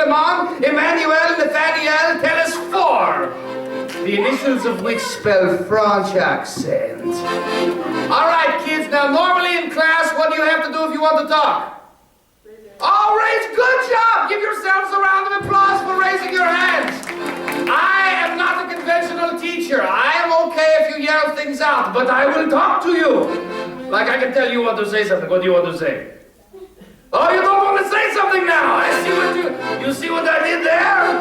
Clement, Emmanuel, Nathaniel, tell us 4. The initials of which spell French accent. All right, kids, now normally in class, what do you have to do if you want to talk? All right, good job! Give yourselves a round of applause for raising your hands. I am not a conventional teacher. I am okay if you yell things out, but I will talk to you. Like I can tell you want to say something. What do you want to say? Oh, you don't want to say something now. I see what you see what I did there?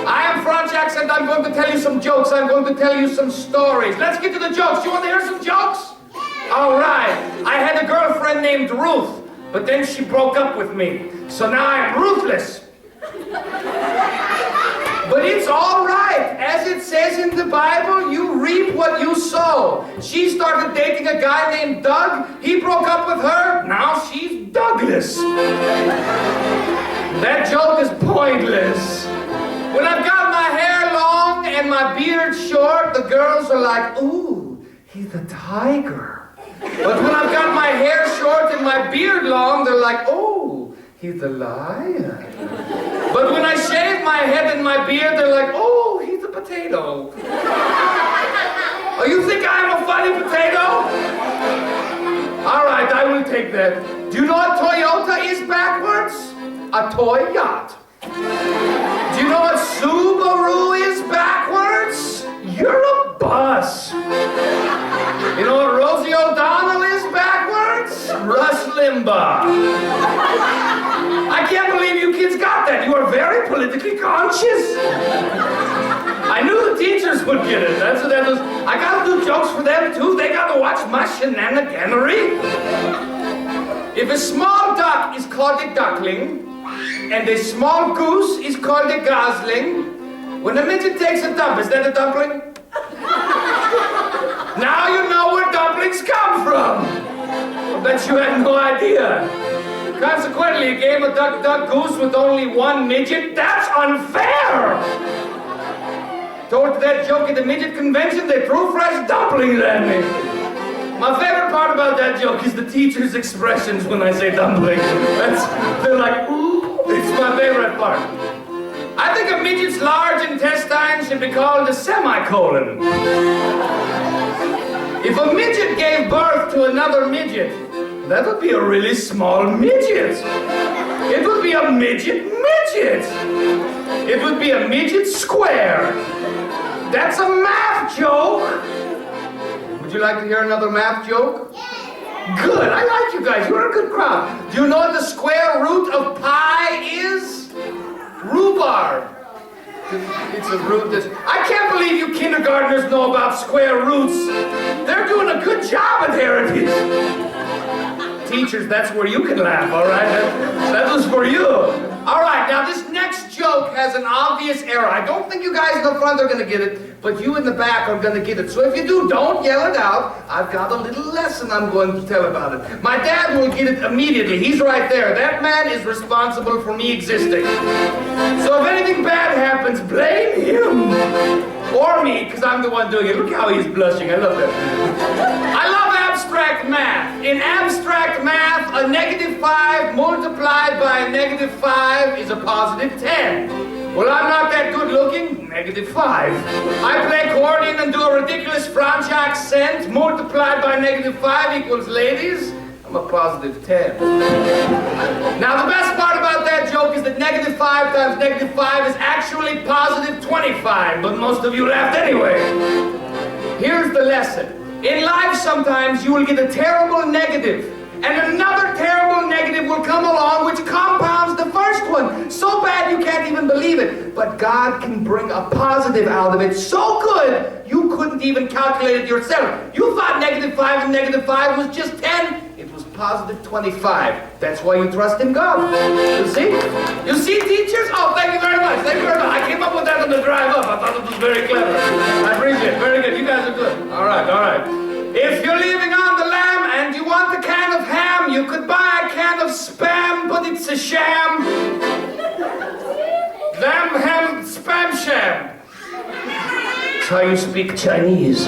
I am French accent. I'm going to tell you some jokes. I'm going to tell you some stories. Let's get to the jokes. You want to hear some jokes? All right. I had a girlfriend named Ruth. But then she broke up with me, so now I'm ruthless. But it's all right. As it says in the Bible, you reap what you sow. She started dating a guy named Doug. He broke up with her. Now she's Douglas. That joke is pointless. When I've got my hair long and my beard short, the girls are like, ooh, he's a tiger. But when I've got my hair short and my beard long, they're like, oh, he's a lion. But when I shave my head and my beard, they're like, oh, he's a potato. Oh, you think I'm a funny potato? All right, I will take that. Do you know what Toyota is backwards? A toy yacht. Do you know what Subaru is backwards? You're a bus. You know what Rosie O'Donnell is backwards? Rush Limbaugh. I can't believe you kids got that. You are very politically conscious. I knew the teachers would get it. That's what that was. I gotta do jokes for them too. They gotta watch my shenaniganery. If a small duck is called a duckling, and a small goose is called a gosling, when a midget takes a dump, is that a dumpling? Now you know where dumplings come from. I bet you had no idea. Consequently, a game of duck, duck, goose with only one midget, that's unfair. Told that joke at the midget convention, they threw fresh dumplings at me. My favorite part about that joke is the teacher's expressions when I say dumpling. They're like, ooh, it's my favorite part. I think a midget's large intestine should be called a semicolon. If a midget gave birth to another midget, that would be a really small midget. It would be a midget midget. It would be a midget square. That's a math joke. Would you like to hear another math joke? Good, I like you guys. You're a good crowd. Do you know what the square root of pi is? Rhubarb. It's a root that's... I can't believe you kindergartners know about square roots. They're doing a good job at heritage. Teachers, that's where you can laugh, all right? That was for you. All right, now this next joke has an obvious error. I don't think you guys in the front are going to get it, but you in the back are going to get it. So if you do, don't yell it out. I've got a little lesson I'm going to tell about it. My dad will get it immediately. He's right there. That man is responsible for me existing. So if anything bad happens, blame him. Or me, because I'm the one doing it. Look how he's blushing. I love that. I love abstract math. In abstract math, a -5 multiplied by a -5 is a +10. Well, I'm not that good looking. -5. I play accordion and do a ridiculous French accent. Multiplied by -5 equals ladies. I'm a +10. Now, the best part about that joke is that -5 times -5 is actually +25, but most of you laughed anyway. Here's the lesson. In life, sometimes you will get a terrible negative, and another terrible negative will come along which compounds the first one. So bad you can't even believe it. But God can bring a positive out of it so good you couldn't even calculate it yourself. You thought -5 and -5 was just 10. It was +25. That's why you trust in God. You see? You see, teachers? Oh, thank you very much. Thank you very much. I came up with that on the drive up. I thought it was very clever. I appreciate it. Very good. You guys are good. All right, all right. If you're leaving on the lamb and you want a can of ham, you could buy a can of Spam, but it's a sham. Lamb, ham, Spam, sham. Try you speak Chinese.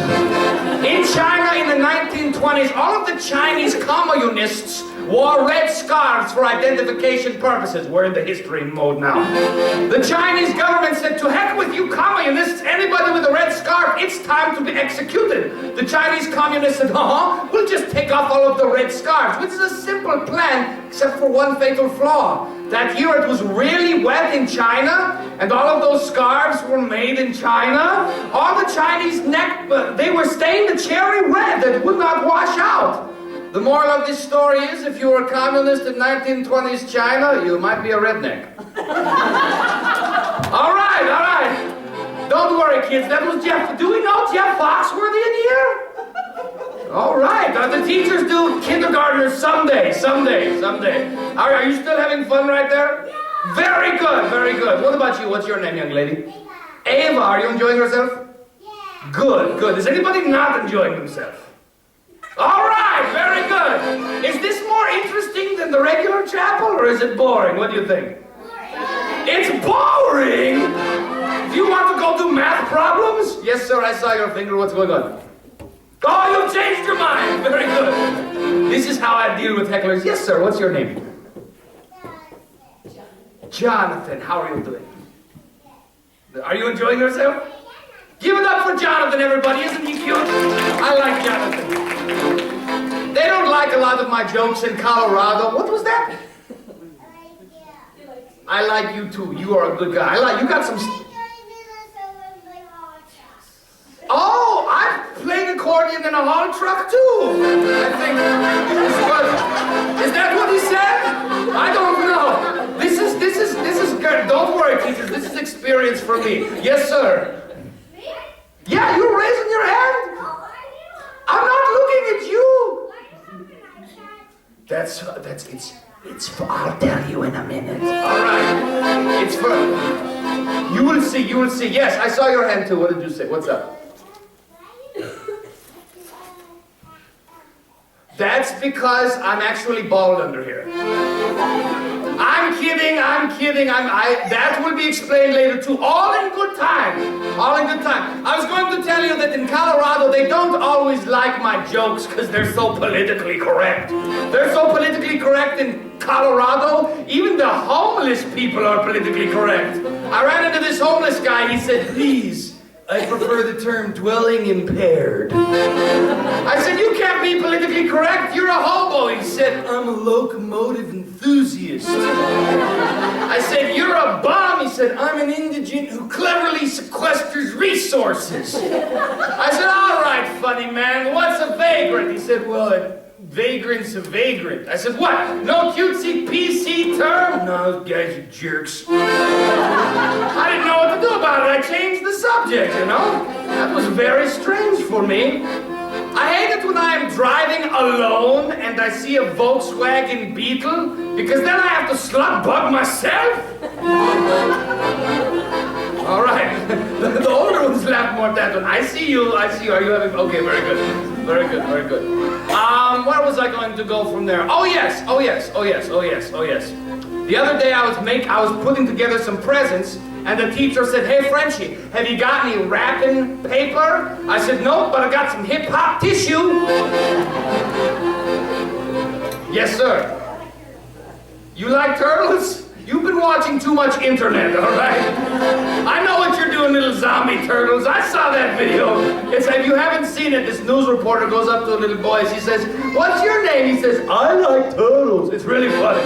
In China in the 1920s, all of the Chinese communists wore red scarves for identification purposes. We're in the history mode now. The Chinese government said, to heck with you communists, anybody with a red scarf, it's time to be executed. The Chinese communists said, we'll just take off all of the red scarves, which is a simple plan, except for one fatal flaw. That year it was really wet in China, and all of those scarves were made in China. All the Chinese they were stained a cherry red that would not wash out. The moral of this story is, if you were a communist in 1920s China, you might be a redneck. All right. Don't worry, kids. That was Jeff. Do we know Jeff Foxworthy in here? All right. The teachers do kindergartners someday. Are you still having fun right there? Yeah. Very good. What about you? What's your name, young lady? Ava. Are you enjoying yourself? Yeah. Good. Is anybody not enjoying themselves? All right, very good. Is this more interesting than the regular chapel, or is it boring? What do you think? It's boring? Do you want to go do math problems? Yes, sir, I saw your finger. What's going on? Oh, you've changed your mind. Very good. This is how I deal with hecklers. Yes, sir, what's your name? Jonathan, how are you doing? Are you enjoying yourself? Give it up for Jonathan, everybody. Isn't he cute? I like Jonathan. They don't like a lot of my jokes in Colorado. What was that? I like you too. You are a good guy. You got some... Oh, I've played accordion in a haul truck too. I think is that what he said? I don't know. This is good. Don't worry, teachers. This is experience for me. Yes, sir. Yeah, you're raising your hand? I'm not looking at you. I'll tell you in a minute. All right. It's for... You will see. Yes, I saw your hand too. What did you say? What's up? That's because I'm actually bald under here. I'm kidding. That will be explained later too. All in good time. I was going to tell you that in Colorado, they don't always like my jokes because they're so politically correct. They're so politically correct in Colorado, even the homeless people are politically correct. I ran into this homeless guy. He said, please, I prefer the term dwelling impaired. I said, you can't be politically correct. You're a hobo. He said, I'm a locomotive enthusiast. I said, you're a bum. He said, I'm an indigent who cleverly sequesters resources. I said, all right, funny man, what's a vagrant? He said, well, a vagrant's a vagrant. I said, what? No cutesy PC term? No, those guys are jerks. I didn't know what to do about it. I changed the subject, you know? That was very strange for me. I hate it when I am driving alone and I see a Volkswagen Beetle, because then I have to slug bug myself. All right. The older ones laugh more at that one. I see you. Are you having... Okay, very good. Very good. Where was I going to go from there? Oh yes. The other day I was putting together some presents, and the teacher said, hey, Frenchie, have you got any wrapping paper? I said, no, but I got some hip-hop tissue. Yes, sir. You like turtles? You've been watching too much internet, all right? I know what you're doing, little zombie turtles. I saw that video. If you haven't seen it, this news reporter goes up to a little boy. He says, what's your name? He says, I like turtles. It's really funny.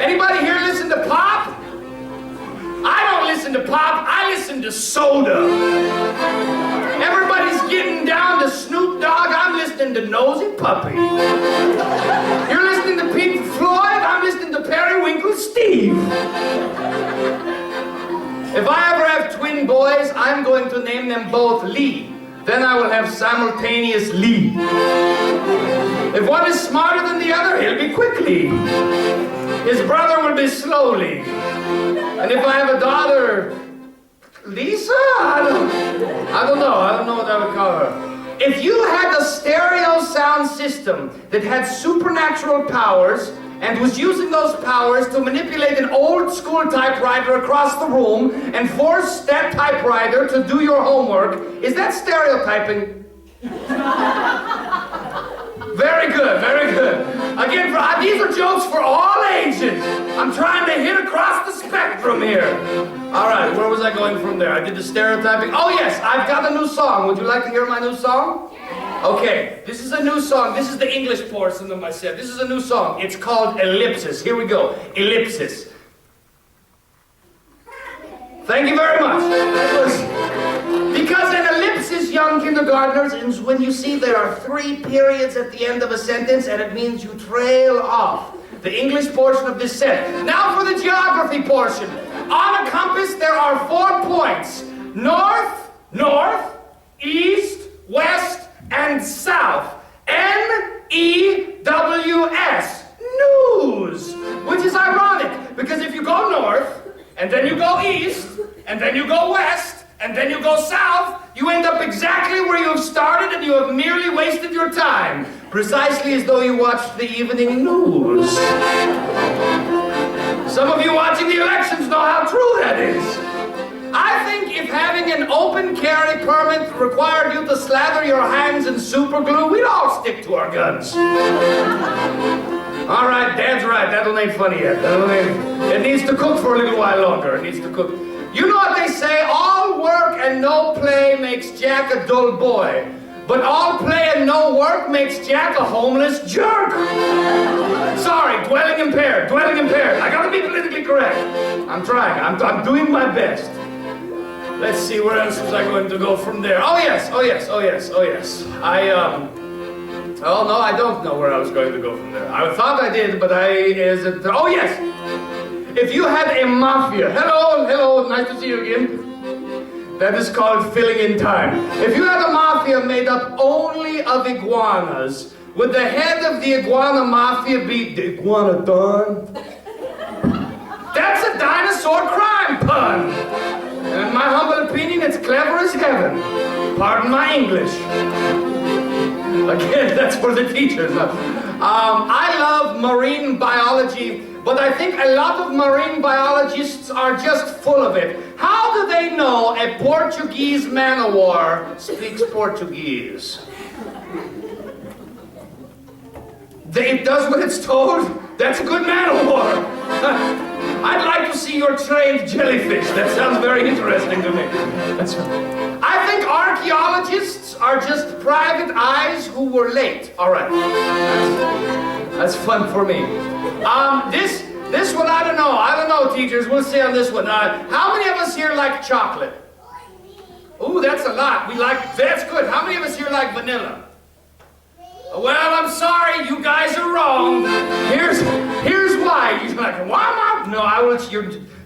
Anybody here listen to pop? I don't listen to pop, I listen to soda. Everybody's getting down to Snoop Dogg, I'm listening to Nosy Puppy. You're listening to Pink Floyd, I'm listening to Periwinkle Steve. If I ever have twin boys, I'm going to name them both Lee. Then I will have simultaneous Lee. If one is smarter than the other, he'll be quickly. His brother will be slowly. And if I have a daughter, Lisa? I don't know what I would call her. If you had a stereo sound system that had supernatural powers and was using those powers to manipulate an old school typewriter across the room and force that typewriter to do your homework, is that stereotyping? Very good. Again, these are jokes for all ages. I'm trying to hit across the spectrum here. All right, where was I going from there? I did the stereotyping. Oh, yes, I've got a new song. Would you like to hear my new song? Okay, this is a new song. This is the English portion of my set. This is a new song. It's called Ellipsis. Here we go. Ellipsis. Thank you very much. Because an ellipsis, young kindergartners, is when you see there are 3 periods at the end of a sentence, and it means you trail off. The English portion of this set. Now for the geography portion. On a compass, there are 4 points. North, north, east, west, and south. N-E-W-S. News. Which is ironic, because if you go north, and then you go east, and then you go west, and then you go south, you end up exactly where you have started, and you have merely wasted your time. Precisely as though you watched the evening news. Some of you watching the elections know how true that is. I think if having an open carry permit required you to slather your hands in super glue, we'd all stick to our guns. All right, Dad's right. That one ain't funny yet. It needs to cook for a little while longer. It needs to cook. You know what they say? All work and no play makes Jack a dull boy. But all play and no work makes Jack a homeless jerk. Sorry, dwelling impaired. I gotta be politically correct. I'm trying. I'm doing my best. Let's see, where else was I going to go from there? Oh yes. Oh no, I don't know where I was going to go from there. I thought I did, but oh yes! If you had a mafia, hello, nice to see you again. That is called filling in time. If you had a mafia made up only of iguanas, would the head of the iguana mafia be the iguana Don? That's a dinosaur crime pun! And in my humble opinion, it's clever as heaven. Pardon my English. Again, that's for the teachers. I love marine biology, but I think a lot of marine biologists are just full of it. How do they know a Portuguese man-o-war speaks Portuguese? It does what it's told? That's a good man-o-war. I'd like to see your trained jellyfish. That sounds very interesting to me. I think archaeologists are just private eyes who were late. All right. That's fun for me. This one, I don't know, teachers. We'll see on this one. How many of us here like chocolate? Ooh, that's a lot. That's good. How many of us here like vanilla? Well, I'm sorry, you guys are wrong. Here's why. You're like, why am I? No,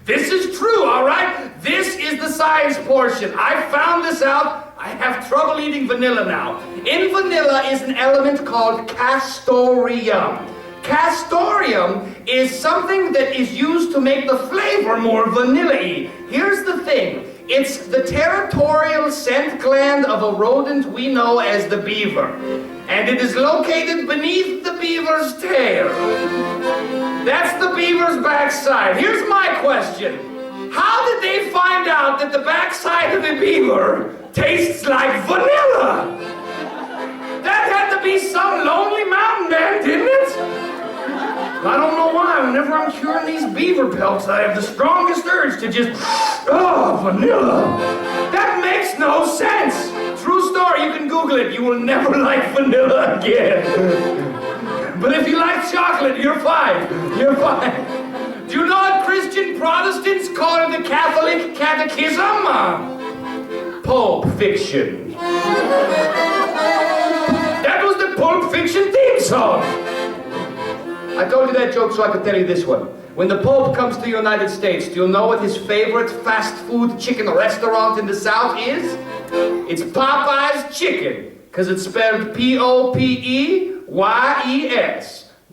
this is true, all right? This is the science portion. I found this out. I have trouble eating vanilla now. In vanilla is an element called castoreum. Castoreum is something that is used to make the flavor more vanilla-y. Here's the thing. It's the territorial scent gland of a rodent we know as the beaver. And it is located beneath the beaver's tail. That's the beaver's backside. Here's my question. How did they find out that the backside of a beaver tastes like vanilla? That had to be some lonely mountain man, didn't it? I don't know why. Whenever I'm curing these beaver pelts, I have the strongest urge to just, vanilla. That makes no sense. True story, you can Google it. You will never like vanilla again. But if you like chocolate, you're fine. You're fine. Do you know what Christian Protestants call the Catholic Catechism? Pulp Fiction. That was the Pulp Fiction theme song. I told you that joke so I could tell you this one. When the Pope comes to the United States, do you know what his favorite fast food chicken restaurant in the South is? It's Popeye's Chicken, because it's spelled P-O-P-E-Y-E-S.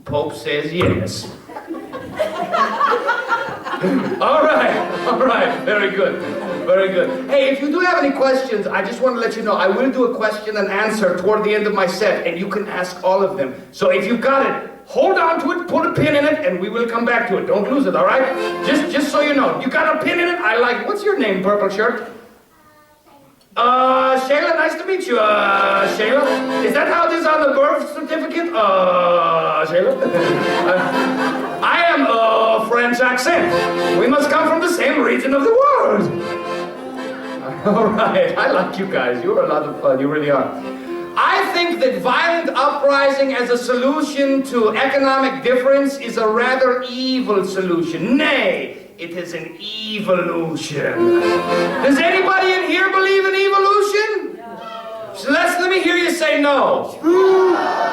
Pope says yes. All right, very good. Hey, if you do have any questions, I just want to let you know, I will do a question and answer toward the end of my set, and you can ask all of them. So if you've got it, hold on to it, put a pin in it, and we will come back to it. Don't lose it, all right? Just so you know. You got a pin in it? I like it. What's your name, purple shirt? Shayla, nice to meet you. Shayla, is that how it is on the birth certificate? Shayla? I am, French accent. We must come from the same region of the world. All right, I like you guys. You're a lot of fun, you really are. I think that violent uprising as a solution to economic difference is a rather evil solution. Nay, it is an evolution. Does anybody in here believe in evolution? No. So let me hear you say no.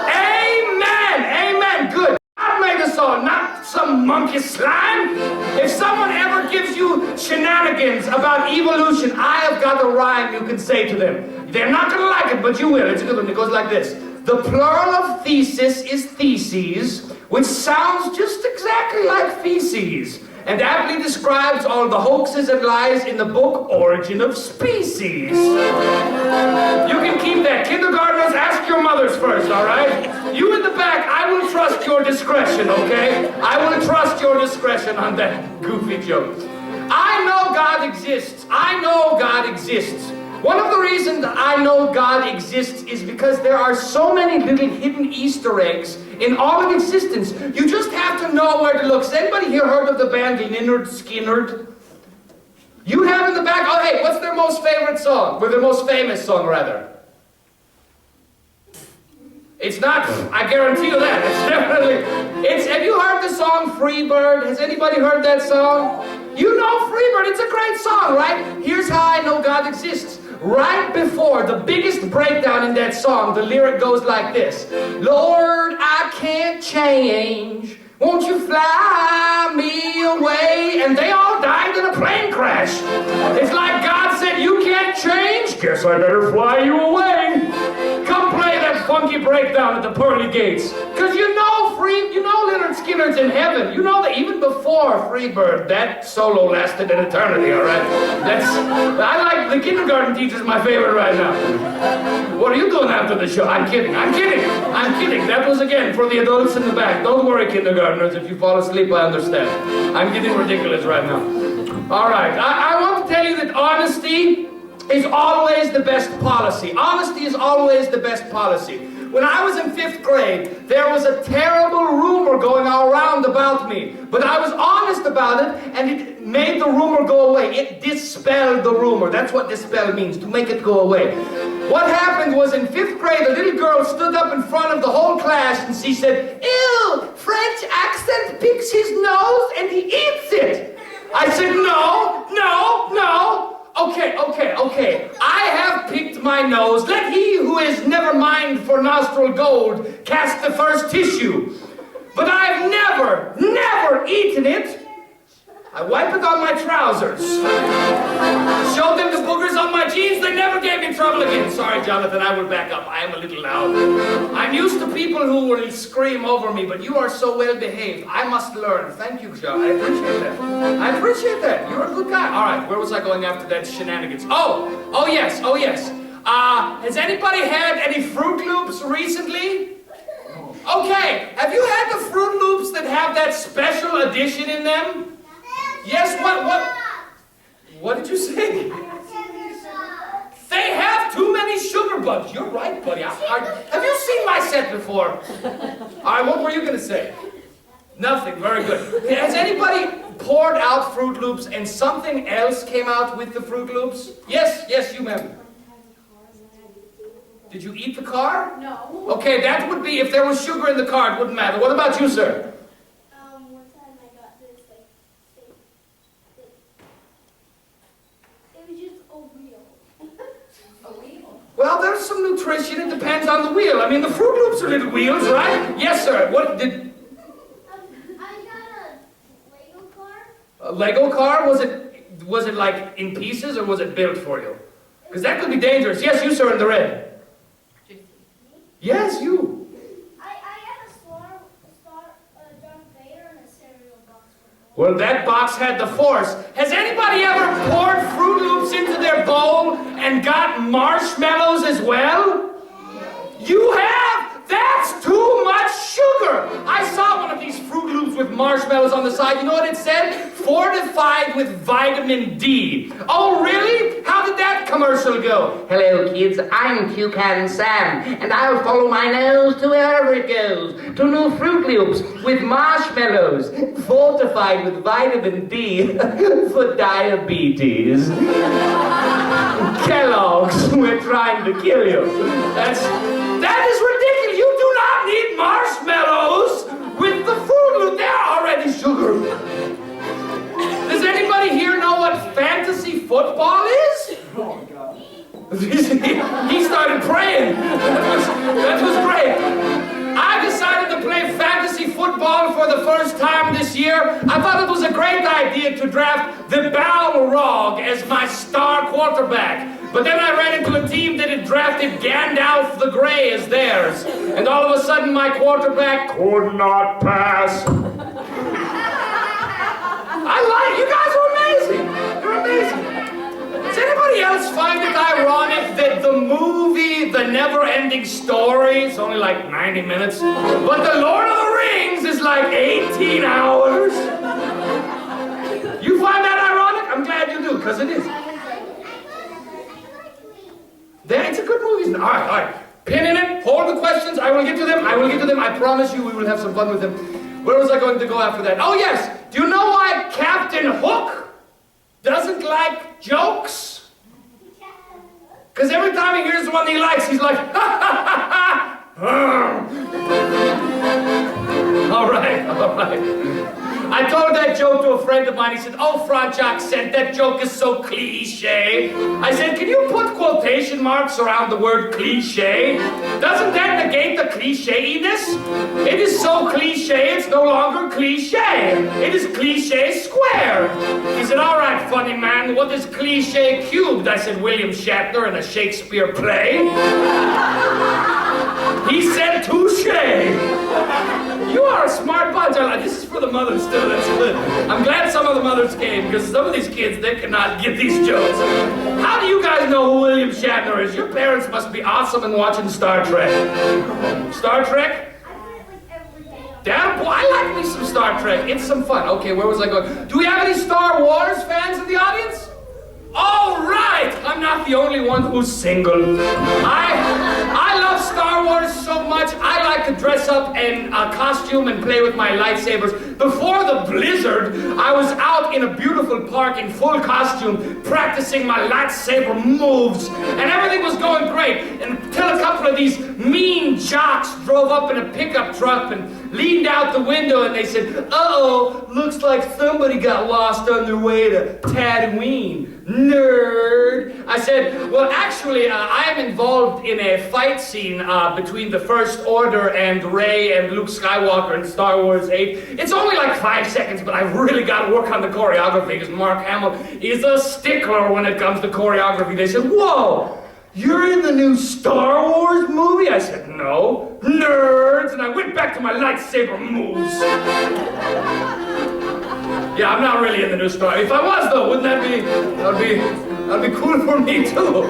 Amen, amen, good. God made us all, not some monkey slime. If someone ever gives you shenanigans about evolution, I have got a rhyme you can say to them. They're not going to like it, but you will. It's a good one. It goes like this. The plural of thesis is theses, which sounds just exactly like feces, and aptly describes all the hoaxes and lies in the book Origin of Species. You can keep that. Kindergartners, ask your mothers first, all right? You in the back, I will trust your discretion, okay? I will trust your discretion on that goofy joke. I know God exists. I know God exists. One of the reasons I know God exists is because there are so many little hidden Easter eggs in all of existence. You just have to know where to look. Has anybody here heard of the band Lynyrd Skynyrd? You have in the back? Oh, hey, what's their most favorite song? Or their most famous song, rather? It's not, I guarantee you that. It's definitely, have you heard the song Freebird? Has anybody heard that song? You know Freebird, it's a great song, right? Here's how I know God exists. Right before the biggest breakdown in that song, the lyric goes like this. Lord, I can't change. Won't you fly me away? And they all died in a plane crash. It's like God said, you can't change? Guess I better fly you away. Come play that funky breakdown at the pearly gates. Because you know Lynyrd Skynyrd's in heaven. You know that even before Freebird, that solo lasted an eternity, all right? I like the kindergarten teacher's my favorite right now. What are you doing after the show? I'm kidding. That was again for the adults in the back. Don't worry, kindergartners. If you fall asleep, I understand. I'm getting ridiculous right now. All right. I want to tell you that honesty is always the best policy. Honesty is always the best policy. When I was in 5th grade, there was a terrible rumor going around about me. But I was honest about it, and it made the rumor go away. It dispelled the rumor. That's what dispel means, to make it go away. What happened was in 5th grade, a little girl stood up in front of the whole class, and she said, "Ew, French accent picks his nose and he eats it." I said, no. Okay. I have picked my nose. Let he who is never mined for nostril gold cast the first tissue. But I've never eaten it. I wipe it on my trousers. Showed them the boogers on my jeans. They never gave me trouble again. Sorry, Jonathan, I will back up. I am a little loud. I'm used to people who will scream over me, but you are so well behaved. I must learn. Thank you, Joe. I appreciate that. You're a good guy. All right, where was I going after that shenanigans? Oh yes. Has anybody had any Fruit Loops recently? Okay, have you had the Fruit Loops that have that special edition in them? Yes, what did you say? They have too many sugar bugs. You're right, buddy. Have you seen my set before? All right, what were you going to say? Nothing, very good. Has anybody poured out Fruit Loops and something else came out with the Fruit Loops? Yes, you ma'am. Did you eat the car? No. Okay, that would be, if there was sugar in the car, it wouldn't matter. What about you, sir? One time I got this, it was just a wheel. A wheel? Well, there's some nutrition. It depends on the wheel. I mean, the Fruit Loops are little wheels, right? Yes, sir. What did... I got a Lego car. A Lego car? Was it like in pieces, or was it built for you? Because that could be dangerous. Yes, you, sir, in the red. Yes, you. I had a Star Darth Vader and a cereal box. Well, that box had the Force. Has anybody ever poured Fruit Loops into their bowl and got marshmallows as well? You have? That's too much sugar. I saw one of these Fruit Loops with marshmallows on the side. You know what it said? Fortified with vitamin D. Oh, really? How did that commercial go? Hello, kids. I'm Toucan Sam, and I'll follow my nose to wherever it goes. To new Fruit Loops with marshmallows, fortified with vitamin D for diabetes. Kellogg's, we're trying to kill you. That is ridiculous. You do not need marshmallows with the Fruit Loop. They're already sugar. Does anybody here know what fantasy football is? Oh, God. He started praying. That was great. I decided to play fantasy football for the first time this year. I thought it was a great idea to draft the Balrog as my star quarterback. But then I ran into a team that had drafted Gandalf the Grey as theirs. And all of a sudden my quarterback could not pass. You guys are amazing. You're amazing. Does anybody else find it ironic that the movie, The Never-Ending Story, is only like 90 minutes, but The Lord of the Rings is like 18 hours? You find that ironic? I'm glad you do, because it is. It's a good movie. All right. Pin in it. Hold the questions. I will get to them. I promise you we will have some fun with them. Where was I going to go after that? Oh, yes. Do you know why Captain Hook doesn't like jokes? Because every time he hears the one he likes, he's like, ha, ha, ha, ha. All right. I told that joke to a friend of mine. He said, oh, Franchak said that joke is so cliche. I said, can you put quotation marks around the word cliche? Doesn't that negate the cliche-ness? It is so cliche, it's no longer cliche. It is cliche squared. He said, all right, funny man, what is cliche cubed? I said, William Shatner in a Shakespeare play. He said, touche. You are a smart bunch. This is for the mothers too. That's good. I'm glad some of the mothers came because some of these kids, they cannot get these jokes. How do you guys know who William Shatner is? Your parents must be awesome in watching Star Trek. Star Trek? Damn, boy, I like me some Star Trek. It's some fun. Okay, where was I going? Do we have any Star Wars fans in the audience? All right, I'm not the only one who's single. I love Star Wars so much, I like to dress up in a costume and play with my lightsabers. Before the blizzard, I was out in a beautiful park in full costume, practicing my lightsaber moves, and everything was going great, until a couple of these mean jocks drove up in a pickup truck and leaned out the window and they said, uh-oh, looks like somebody got lost on their way to Tatooine. Nerd. I said, well, actually, I am involved in a fight scene between the First Order and Rey and Luke Skywalker in Star Wars 8. It's only like 5 seconds, but I've really got to work on the choreography because Mark Hamill is a stickler when it comes to choreography. They said, whoa, you're in the new Star Wars movie? I said, no. Nerds. And I went back to my lightsaber moves. Yeah, I'm not really in the new Star. If I was, though, wouldn't that be cool for me too?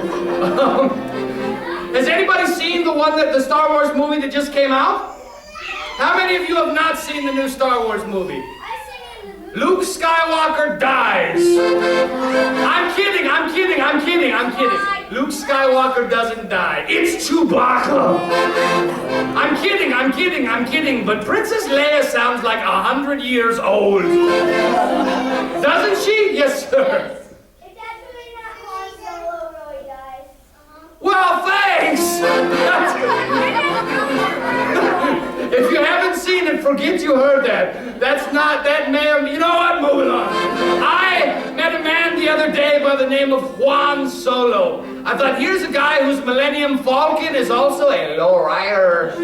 Has anybody seen the Star Wars movie that just came out? How many of you have not seen the new Star Wars movie? Luke Skywalker dies. I'm kidding. Luke Skywalker doesn't die. It's Chewbacca. I'm kidding. But Princess Leia sounds like 100 years old. Doesn't she? Yes, sir. It's actually not Han Solo really dies. Well, thanks. If you haven't seen it, forget you heard that. You know what? Moving on. I met a man the other day by the name of Juan Solo. I thought, here's a guy whose Millennium Falcon is also a lowrider.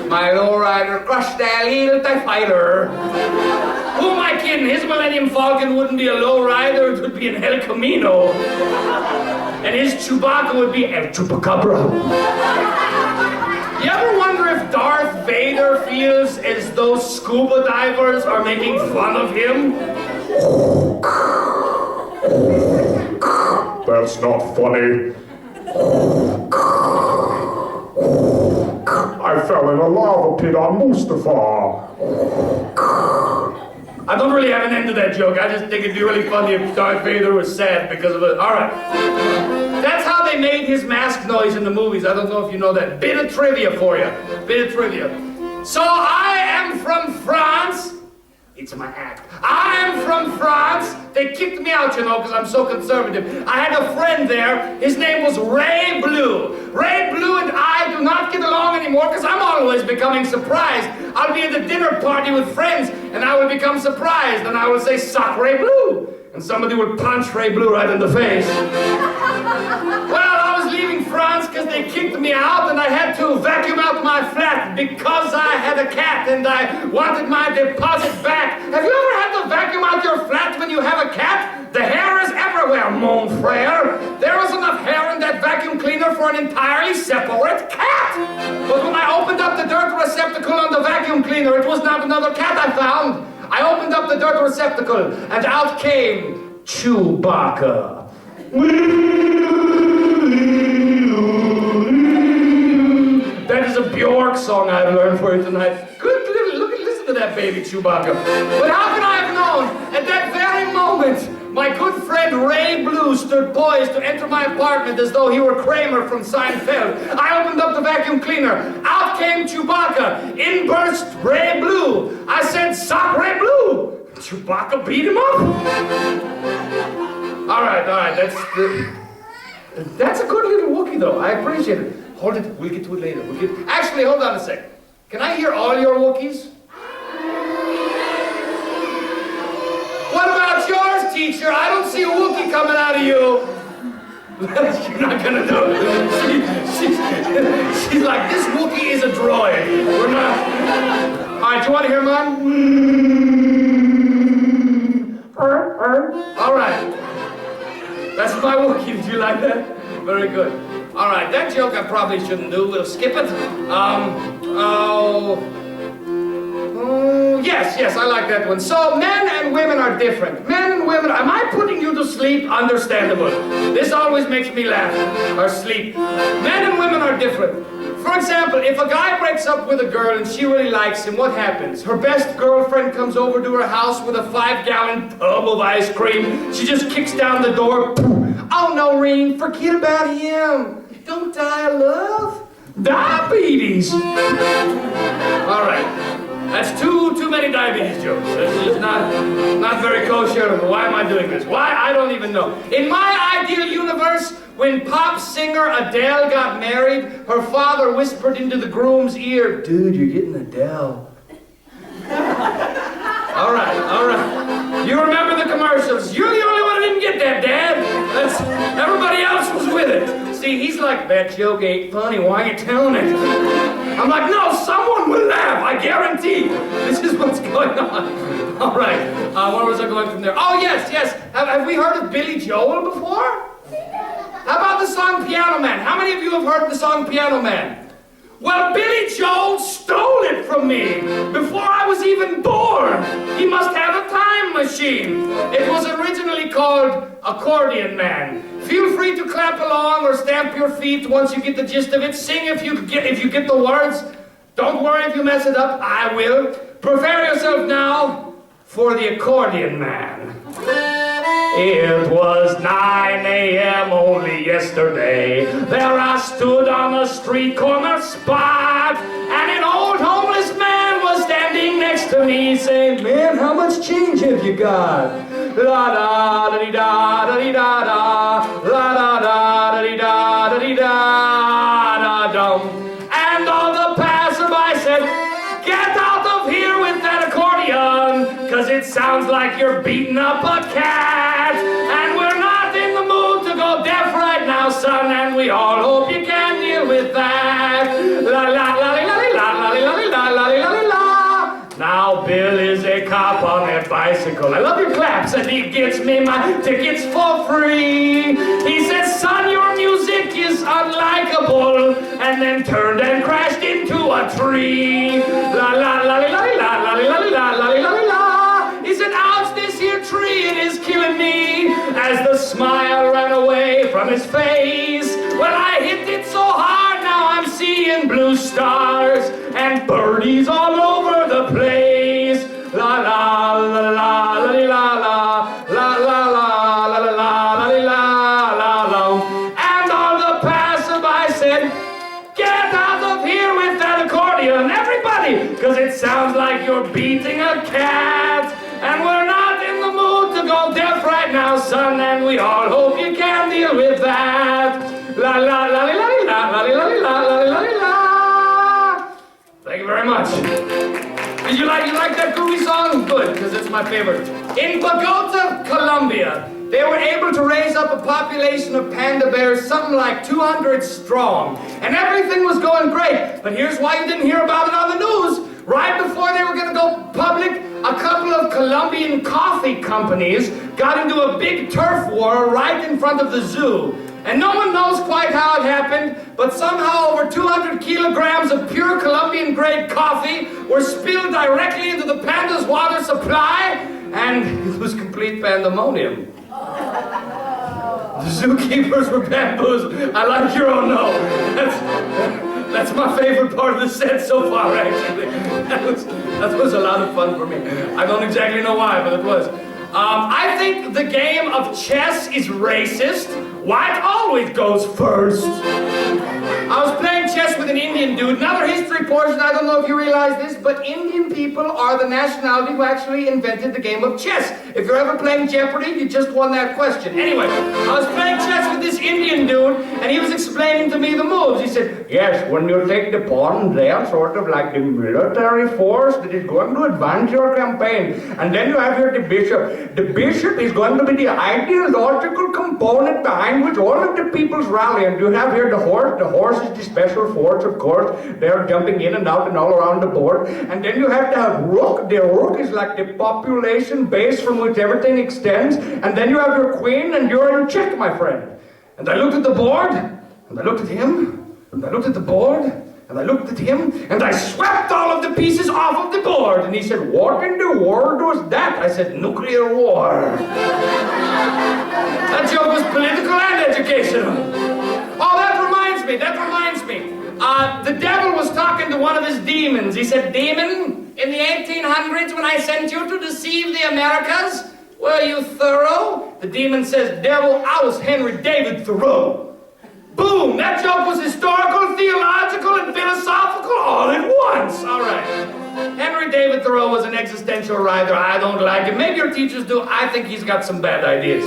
My lowrider crushed that little TIE fighter. Who am I kidding? His Millennium Falcon wouldn't be a lowrider, it would be an El Camino. And his Chewbacca would be El Chupacabra. You ever wonder if Darth Vader feels as though scuba divers are making fun of him? That's not funny. I fell in a lava pit on Mustafar. I don't really have an end to that joke. I just think it'd be really funny if Darth Vader was sad because of it. All right. That's how they made his mask noise in the movies. I don't know if you know that. Bit of trivia for you. Bit of trivia. So I am from France. It's my act. I am from France. They kicked me out, you know, because I'm so conservative. I had a friend there. His name was Ray Blue. Ray Blue and I do not get along anymore because I'm always becoming surprised. I'll be at a dinner party with friends and I will become surprised and I will say, "Suck Ray Blue." And somebody would punch Ray Blue right in the face. Well, I was leaving France because they kicked me out and I had to vacuum out my flat because I had a cat and I wanted my deposit back. Have you ever had to vacuum out your flat when you have a cat? The hair is everywhere, mon frere. There was enough hair in that vacuum cleaner for an entirely separate cat. But when I opened up the dirt receptacle on the vacuum cleaner, it was not another cat I found. I opened up the dirt receptacle, and out came Chewbacca. That is a Bjork song I learned for you tonight. Good little, listen to that baby Chewbacca. But how could I have known? At that very moment, my good friend Ray Blue stood poised to enter my apartment as though he were Kramer from Seinfeld. I opened up the vacuum cleaner. Out came Chewbacca. In burst Ray Blue. I said, "Suck Ray Blue." Chewbacca beat him up. All right. That's a good little Wookiee, though. I appreciate it. Hold it. We'll get to it later. Actually, hold on a sec. Can I hear all your Wookiees? What about yours, teacher? I don't see a Wookiee coming out of you. You're not gonna do it. She's like, this Wookiee is a droid. We're not. All right, do you want to hear mine? All right. That's my Wookiee. Did you like that? Very good. All right, that joke I probably shouldn't do. We'll skip it. Yes, I like that one. So, men and women are different. Men and women, am I putting you to sleep? Understandable. This always makes me laugh, or sleep. Men and women are different. For example, if a guy breaks up with a girl and she really likes him, what happens? Her best girlfriend comes over to her house with a 5-gallon tub of ice cream. She just kicks down the door. "Oh, Noreen, forget about him. Don't die of love. Diabetes." All right. That's too many diabetes jokes. This is not very kosher. Why am I doing this? Why? I don't even know. In my ideal universe, when pop singer Adele got married, her father whispered into the groom's ear, "Dude, you're getting Adele." All right. You remember the commercials. You're the only one who didn't get that, Dad. Everybody else was with it. See, he's like, "That joke ain't funny. Why are you telling it?" I'm like, "No, someone will laugh. I guarantee. This is what's going on." All right. Where was I going from there? Oh, yes. Have we heard of Billy Joel before? How about the song Piano Man? How many of you have heard the song Piano Man? Well, Billy Joel stole it from me before I was even born. He must have a time machine. It was originally called Accordion Man. Feel free to clap along or stamp your feet once you get the gist of it. Sing if you get the words. Don't worry if you mess it up. I will. Prepare yourself now for the Accordion Man. It was 9 a.m. only yesterday. There I stood on a street corner spot, and an old homeless man was standing next to me saying, "Man, how much change have you got?" La da da dee da da dee da da, la da da da dee da da dee da da dum. And all the passerby said, "Get out of here with that accordion, 'cause it sounds like you're beating up a cat. And we're not in the mood to go deaf right now, son, and we all hope you can deal with that." La la la la la la la la la la la la. Now Bill is a cop on a bicycle. I love your claps, and he gets me my tickets for free. He says, "Son, your music is unlikable," and then turned and crashed into a tree. La la la la la la la la la la la la. He said, "Ouch, this here tree, it is killing me," as the smile ran away from his face. "Well, I hit it so hard, now I'm seeing blue stars and birdies all over the place." La la la la beating a cat. And we're not in the mood to go deaf right now, son, and we all hope you can deal with that. La la la la la la la la la la la la. Thank you very much. Did you like that groovy song? Good, because it's my favorite. In Bogota, Colombia, they were able to raise up a population of panda bears, something like 200 strong. And everything was going great. But here's why you didn't hear about it on the news. Right before they were going to go public, a couple of Colombian coffee companies got into a big turf war right in front of the zoo. And no one knows quite how it happened, but somehow over 200 kilograms of pure Colombian-grade coffee were spilled directly into the panda's water supply, and it was complete pandemonium. The zookeepers were bamboozled. I like your own no. That's my favorite part of the set so far, actually. That was a lot of fun for me. I don't exactly know why, but it was. I think the game of chess is racist. White always goes first. I was playing chess with an Indian dude. Another history portion, I don't know if you realize this, but Indian people are the nationality who actually invented the game of chess. If you're ever playing Jeopardy, you just won that question. Anyway, I was playing chess with this Indian dude, and he was explaining to me the moves. He said, yes, when you take the pawn, they are sort of like the military force that is going to advance your campaign. And then you have here the bishop. The bishop is going to be the ideological component behind which all of the peoples rally. And you have here the horse. The horse is the special force, of course. They're jumping in and out and all around the board. And then you have the rook. The rook is like the population base from which everything extends. And then you have your queen, and you're in check, my friend. And I looked at the board, and I looked at him, and I looked at the board, and I looked at him, and I swept all of the pieces off of the board. And he said, what in the world was that? I said, nuclear war. That joke was political and educational. Oh, that reminds me. The devil was talking to one of his demons. He said, demon, in the 1800s when I sent you to deceive the Americas, were you thorough? The demon says, devil, I was Henry David Thoreau. Boom! That joke was historical, theological, and philosophical all at once. All right. Henry David Thoreau was an existential writer. I don't like him. Maybe your teachers do. I think he's got some bad ideas.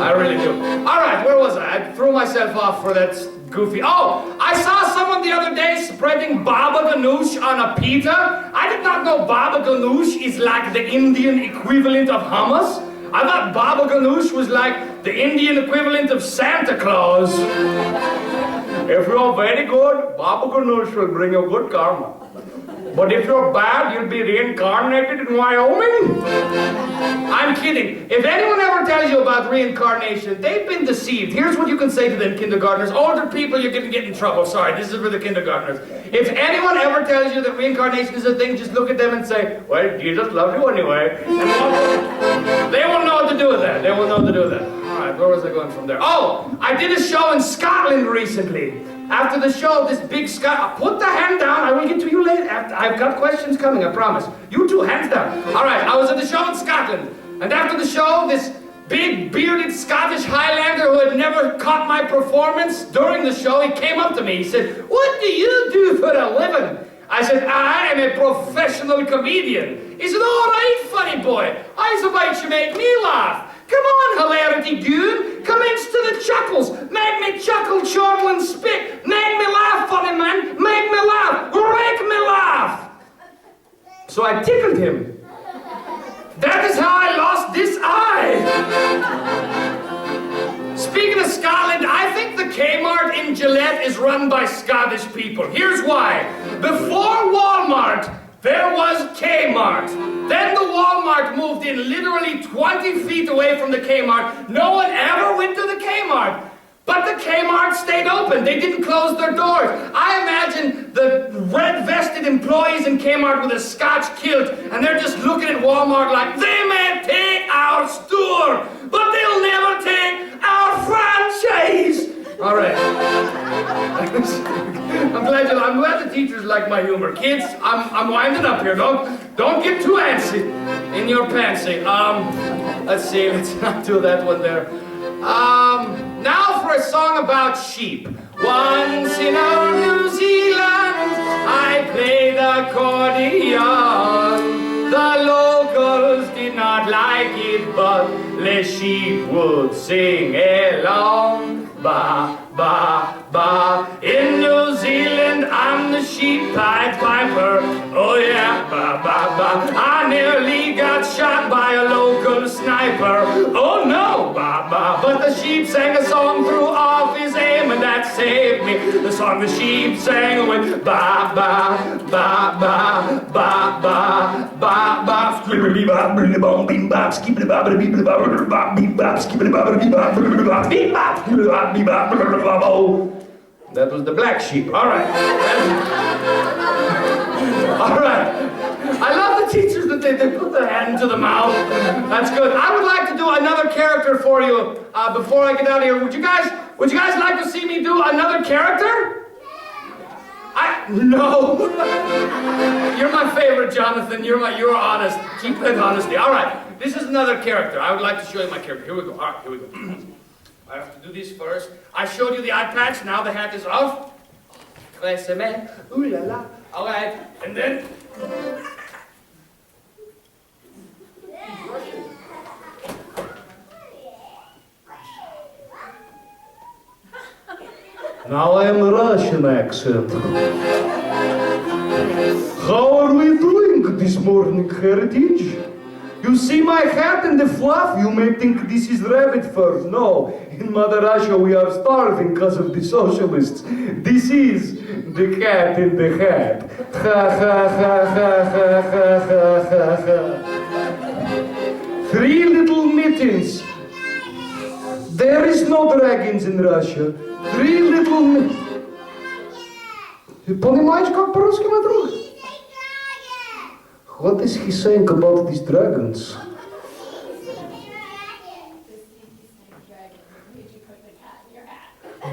I really do. All right, where was I? I threw myself off for that goofy. Oh, I saw someone the other day spreading baba ganoush on a pita. I did not know baba ganoush is like the Indian equivalent of hummus. I thought baba ganoush was like the Indian equivalent of Santa Claus. If you're very good, baba ganoush will bring you good karma. But if you're bad, you'll be reincarnated in Wyoming? I'm kidding. If anyone ever tells you about reincarnation, they've been deceived. Here's what you can say to them, kindergartners. Older people, you're going to get in trouble. Sorry, this is for the kindergartners. If anyone ever tells you that reincarnation is a thing, just look at them and say, well, Jesus loves you anyway. And they will know what to do with that. They will know what to do with that. All right, where was I going from there? Oh, I did a show in Scotland recently. After the show, this big put the hand down. I will get to you later. I've got questions coming, I promise. You two, hands down. All right, I was at the show in Scotland. And after the show, this big, bearded Scottish Highlander who had never caught my performance during the show, he came up to me. He said, what do you do for a living? I said, I am a professional comedian. He said, all right, funny boy. I suppose you make me laugh. Come on, hilarity dude. Commence to the chuckles. Make me chuckle, chortle, and spit. Make me laugh, funny man. Make me laugh. Make me laugh. So I tickled him. That is how I lost this eye. Speaking of Scotland, I think the Kmart in Gillette is run by Scottish people. Here's why. Before Walmart, there was Kmart. Then the Walmart moved in literally 20 feet away from the Kmart. No one ever went to the Kmart. But the Kmart stayed open. They didn't close their doors. I imagine the red-vested employees in Kmart with a Scotch kilt, and they're just looking at Walmart like, they may take our store, but they'll never take our franchise. All right. I'm glad the teachers like my humor. Kids, I'm winding up here. Don't get too antsy in your pantsy. Let's see. Let's not do that one there. Now for a song about sheep. Once in New Zealand, I played accordion. The not like it, but the sheep would sing along. Ba, ba, ba. In New Zealand, I'm the sheep pied piper. Oh yeah, ba, ba, ba. I nearly got shot by a local sniper. Oh no, ba, ba. But the sheep sang a song through off his aim, and that saved me. The song the sheep sang went ba, ba, ba, ba, ba, ba, ba, ba. Skibbity bop, bop, bing bop, skibbity bop, bing bop, bop, bing bop, skibbity bop, bing bop, bing bop, skibbity bop, bing bop, bop. That was the black sheep. All right. All right. I love the teachers that they put their hand to the mouth. That's good. I would like to do another character for you before I get out of here. Would you guys like to see me do another character? No. You're my favorite, Jonathan. You're honest. Keep that honesty. All right. This is another character. I would like to show you my character. Here we go. All right. Here we go. I have to do this first. I showed you the eye patch. Now the hat is off. Ooh la la. All right. And then. Now I am a Russian accent. How are we doing this morning, Heritage? You see my hat and the fluff? You may think this is rabbit fur. No, in Mother Russia we are starving because of the socialists. This is the cat in the hat. Ha ha ha ha ha ha ha ha. 3 little mittens. There is no dragons in Russia. 3 little mittens. Понимаешь, как по-русски, мой друг? What is he saying about these dragons?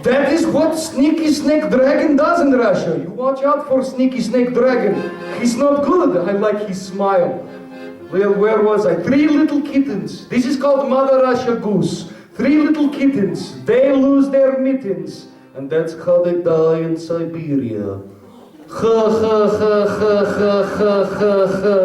That is what Sneaky Snake Dragon does in Russia. You watch out for Sneaky Snake Dragon. He's not good. I like his smile. Well, where was I? 3 little kittens. This is called Mother Russia Goose. 3 little kittens. They lose their mittens. And that's how they die in Siberia. Ha ha ha ha ha ha ha ha.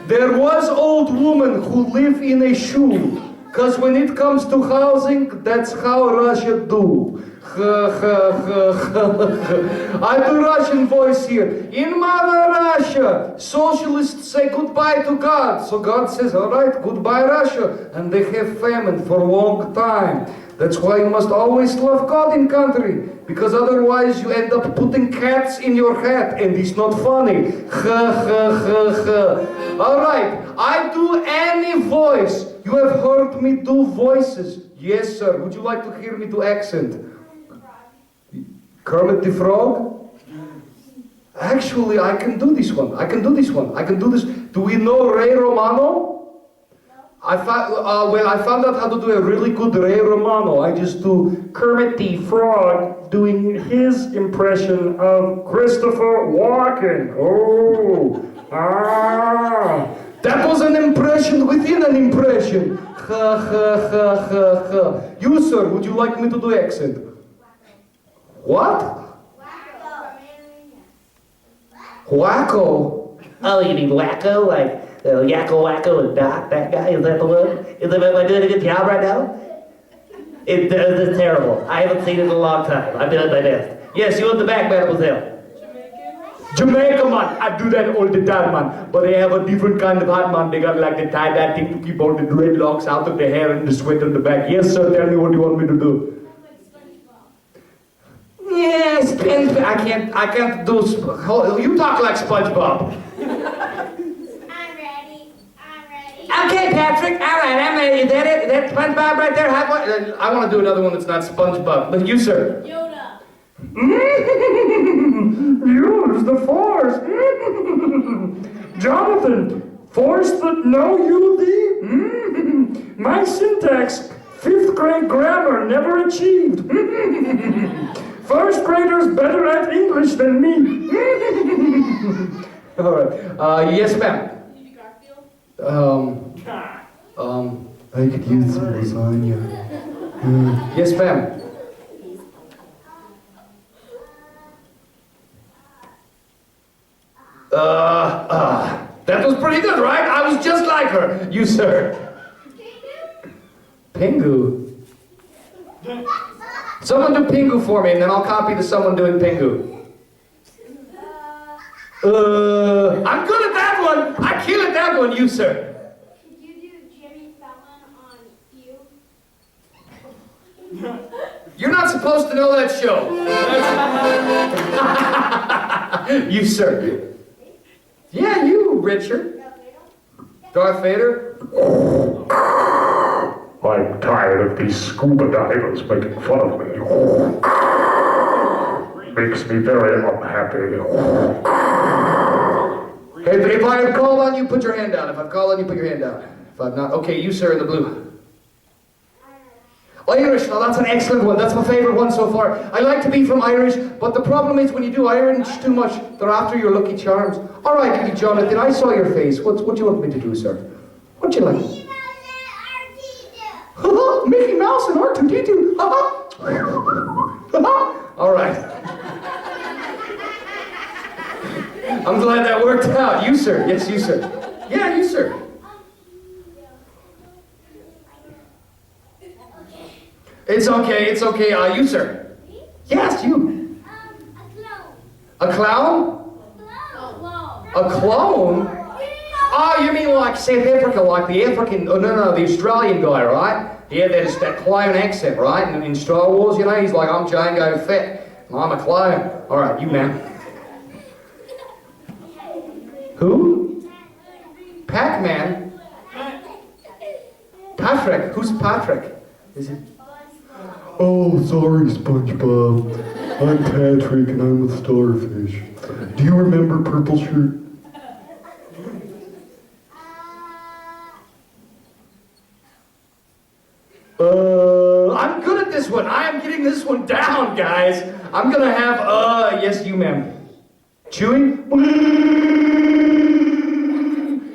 There was old woman who lived in a shoe. Cause when it comes to housing, that's how Russia do. Ha ha ha ha ha. I do Russian voice here. In Mother Russia, socialists say goodbye to God. So God says, all right, goodbye Russia. And they have famine for a long time. That's why you must always love God in country. Because otherwise you end up putting cats in your hat and it's not funny. Ha ha ha ha. Alright, I do any voice. You have heard me do voices. Yes, sir. Would you like to hear me do accent? Kermit the Frog? Actually, I can do this one. I can do this. Do we know Ray Romano? I found out how to do a really good Ray Romano. I just do Kermit the Frog doing his impression of Christopher Walken. Oh, ah. That was an impression within an impression. Ha ha ha ha ha. You, sir, would you like me to do accent? What? Wacko. Oh, you mean wacko? Like Yakko Wacko and Doc, that guy? Is that the one? Am I doing a good job right now? It's terrible. I haven't seen it in a long time. I've been at my best. Yes, you in the back, mademoiselle. Jamaica, man. I do that all the time, man. But they have a different kind of hat, man. They got like they tie that thing to keep all the dreadlocks out of the hair and the sweat on the back. Yes, sir. Tell me what you want me to do. Yes, I can't do. You talk like SpongeBob. I'm ready. Okay, Patrick. All right, I'm ready. Is that it? Is that SpongeBob right there? I want to do another one that's not SpongeBob. But you, sir. Yoda. Use the Force. Jonathan, Force that know you thee? My syntax, 5th grade grammar never achieved. First graders better at English than me. All right. Yes, ma'am. I could use some lasagna. Yes, ma'am. That was pretty good, right? I was just like ever. You, sir. Pingu. Someone do Pingu for me, and then I'll copy the someone doing Pingu. I'm good at that one. I kill at that one. You, sir. Could you do Jimmy Fallon on you? You're not supposed to know that show. You, sir. Yeah, you, Richard. Darth Vader. I'm tired of these scuba divers making fun of me. Makes me very unhappy. Hey, if I have called on you, put your hand down. If I've called on you, put your hand down. If I've not, okay, you, sir, in the blue. Irish, now that's an excellent one. That's my favorite one so far. I like to be from Irish, but the problem is when you do Irish too much, they're after your Lucky Charms. All right, Lucky Jonathan, I saw your face. What do you want me to do, sir? What do you like? Mickey Mouse and R2-D2. All right. I'm glad that worked out. You, sir. Yes, you, sir. Yeah, you, sir. It's okay, it's okay. You, sir. Yes, you. A clown. A clown? A clone? Oh, you mean like South Africa, like the African, oh no, the Australian guy, right? Yeah, there's that clone accent, right? And in Star Wars, you know, he's like, I'm Jango Fett, and I'm a clone. All right, you now. Who? Pac-Man? Patrick. Who's Patrick? Is it? Oh, sorry, SpongeBob. I'm Patrick and I'm a starfish. Do you remember Purple Shirt? I'm good at this one. I am getting this one down, guys. I'm gonna have, yes, you, ma'am. Chewie?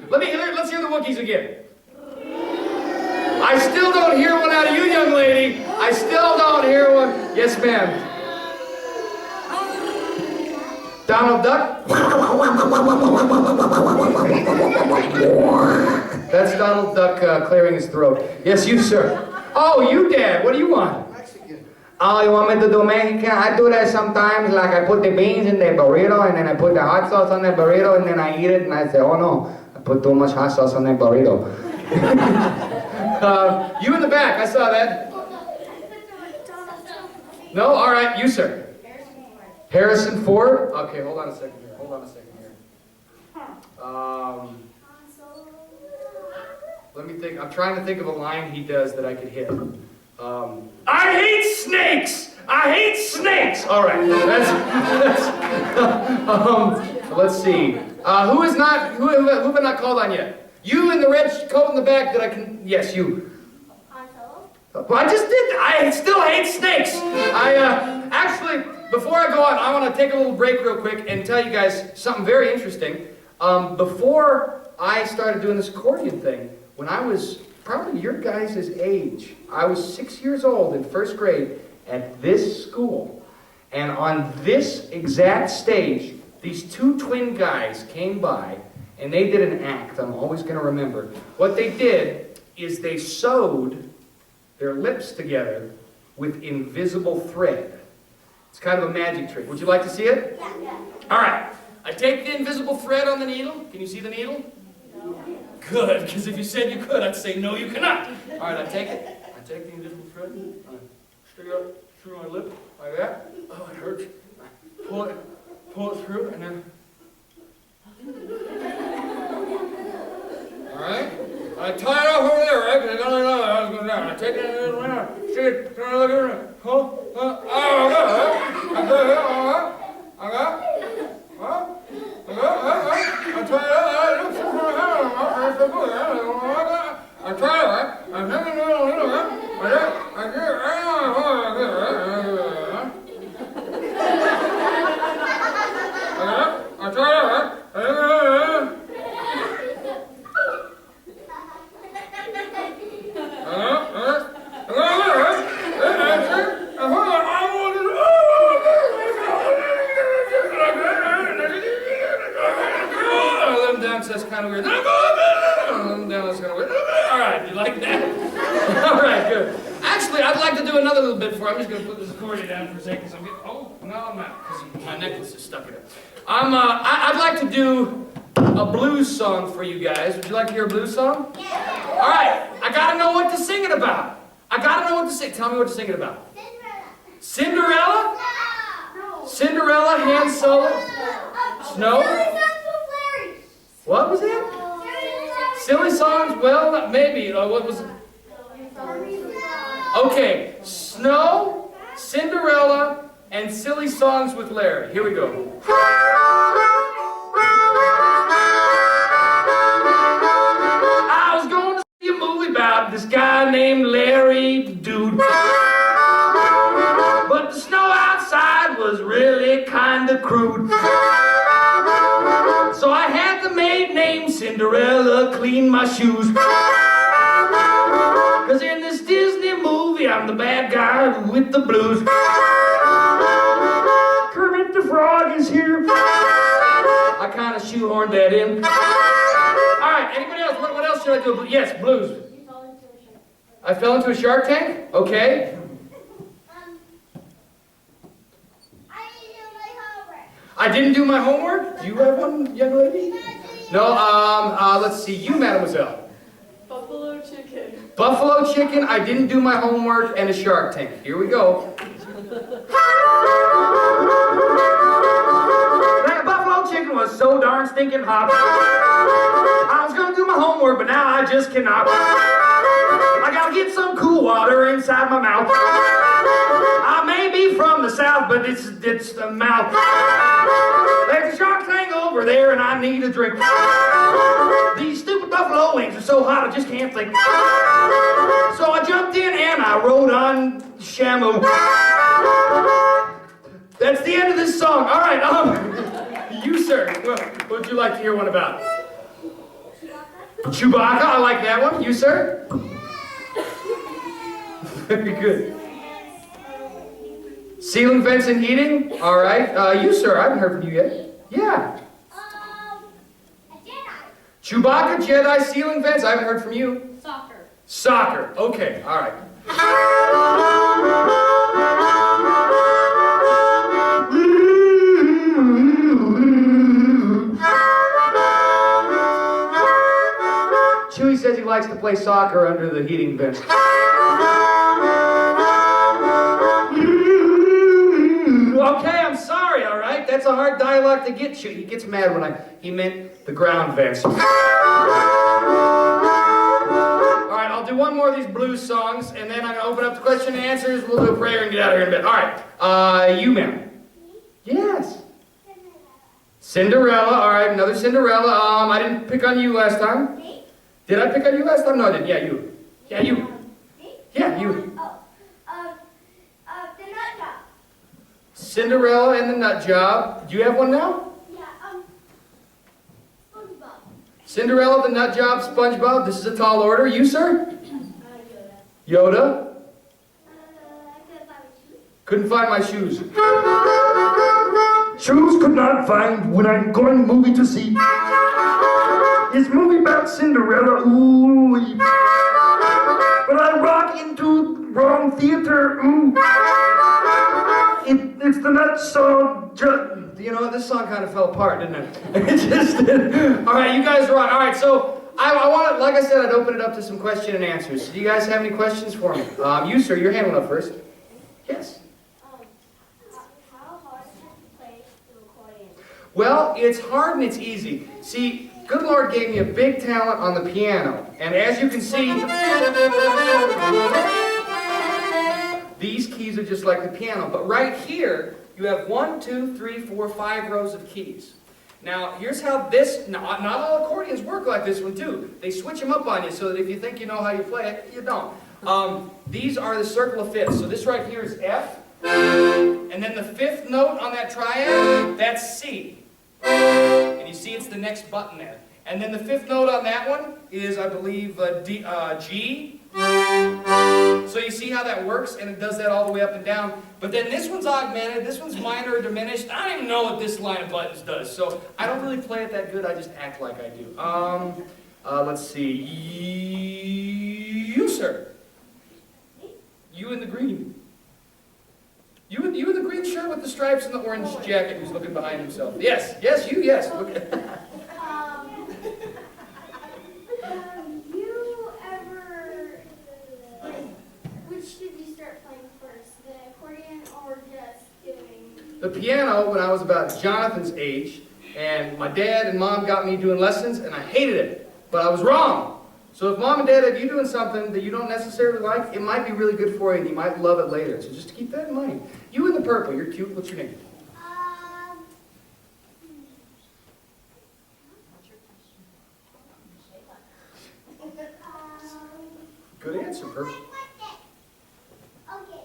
Let's hear the Wookiees again. I still don't hear one out of you, young lady. I still don't hear one. Yes, ma'am. Donald Duck? That's Donald Duck clearing his throat. Yes, you, sir. Oh, you, Dad. What do you want? Mexican. Oh, you want me to do Mexican? I do that sometimes. Like I put the beans in the burrito, and then I put the hot sauce on the burrito, and then I eat it, and I say, oh no, I put too much hot sauce on that burrito. You in the back. I saw that. No? All right. You, sir. Harrison Ford? Okay, hold on a second here. Let me think. I'm trying to think of a line he does that I could hit. I hate snakes! I hate snakes! All right. Let's see. Who have I not called on yet? You in the red coat in the back that I can... Yes, you. Well, I just did. I still hate snakes. Actually, before I go on, I want to take a little break real quick and tell you guys something very interesting. Before I started doing this accordion thing, when I was probably your guys' age, I was 6 years old in first grade at this school. And on this exact stage, these two twin guys came by and they did an act I'm always going to remember. What they did is they sewed their lips together with invisible thread. It's kind of a magic trick. Would you like to see it? Yeah. All right. I take the invisible thread on the needle. Can you see the needle? No. Good, because if you said you could, I'd say no, you cannot. All right, I take it. I take the invisible thread. I stick it up through my lip like that. Oh, it hurts. I pull it through, and then. All right. I tie it off over there, right? Because I don't know how it's going down. I take it and see it. Turn it look at it. That's kind of weird. Down another little bit for you. I'm just going to put this accordion down for a second. Because I'm getting, oh, no, I'm not. Because my necklace is stuck in it. I'd like to do a blues song for you guys. Would you like to hear a blues song? Yeah. All right. I got to know what to sing it about. I got to know what to sing. Tell me what to sing it about. Cinderella? No. Cinderella, hand solo. Snow? What was that? Silly songs? Well, maybe. What was it? Okay. Snow, Cinderella, and silly songs with Larry. Here we go. I was going to see a movie about this guy named Larry, dude. But the snow outside was really kind of crude. So I had the maid named Cinderella clean my shoes. Cause in this Disney movie, I'm the bad guy with the blues. Kermit the Frog is here. I kind of shoehorned that in. All right, anybody else? What else should I do? Yes, blues. I fell into a shark tank? Okay. I didn't do my homework. Do you have one, young lady? No, let's see. You, mademoiselle. Buffalo chicken. Buffalo chicken, I didn't do my homework, and a shark tank. Here we go. That buffalo chicken was so darn stinking hot. I was going to do my homework, but now I just cannot. I got to get some cool water inside my mouth. I may be from the south, but it's the mouth. There's a shark tank over there, and I need a drink. These stupid buffalo wings are so hot, I just can't think. So I jumped in and I rode on Shamu. That's the end of this song. All right, you, sir, what would you like to hear one about? Chewbacca, I like that one. You, sir? Very good. Ceiling fence and heating? All right. You, sir, I haven't heard from you yet. Yeah. A Jedi. Chewbacca, Jedi, ceiling fence. I haven't heard from you. Soccer. Soccer. Okay. All right. Chewie says he likes to play soccer under the heating vent. Okay, I'm sorry, all right? That's a hard dialogue to get you. He gets mad when he meant the ground vents. All right, I'll do one more of these blues songs, and then I'm going to open up the question and answers. We'll do a prayer and get out of here in a bit. All right, you, ma'am. Yes. Cinderella, all right, another Cinderella. I didn't pick on you last time. Me? Did I pick on you last time? No, I didn't. Yeah, you. Yeah, you. Me? Yeah, you. The nut job. Cinderella and the Nut Job. Do you have one now? Yeah, SpongeBob. Cinderella, the Nut Job, SpongeBob. This is a tall order. You, sir? Yoda. Yoda? I couldn't find my shoes. Couldn't find my shoes. Shoes could not find when I'm going movie to see. It's movie about Cinderella, ooh. But I rock into wrong theater, ooh. It's the nut song. You know what? This song kind of fell apart, didn't it? It just did. All right, you guys are on. All right, so I want to, like I said, I'd open it up to some question and answers. Do you guys have any questions for me? You, sir, your hand went up first. Yes. How hard is it to play the accordion? Well, it's hard and it's easy. See, good Lord gave me a big talent on the piano. And as you can see, these keys are just like the piano. But right here, you have 1, 2, 3, 4, 5 rows of keys. Now, here's how this, not all accordions work like this one too. They switch them up on you so that if you think you know how you play it, you don't. These are the circle of fifths. So this right here is F. And then the fifth note on that triad, that's C. And you see it's the next button there. And then the fifth note on that one is, I believe, G. So you see how that works, and it does that all the way up and down. But then this one's augmented, this one's minor or diminished. I don't even know what this line of buttons does. So I don't really play it that good, I just act like I do. Let's see. You, sir. You in the green. You in the green shirt with the stripes and the orange jacket who's looking behind himself. Yes, yes, you, yes. Look at You ever, like, which did you start playing first, the accordion or just doing? the piano when I was about Jonathan's age, and my dad and mom got me doing lessons, and I hated it, but I was wrong. So if mom and dad have you doing something that you don't necessarily like, it might be really good for you, and you might love it later. So just keep that in mind. You in the purple, you're cute. What's your name? Good answer, purple. Okay,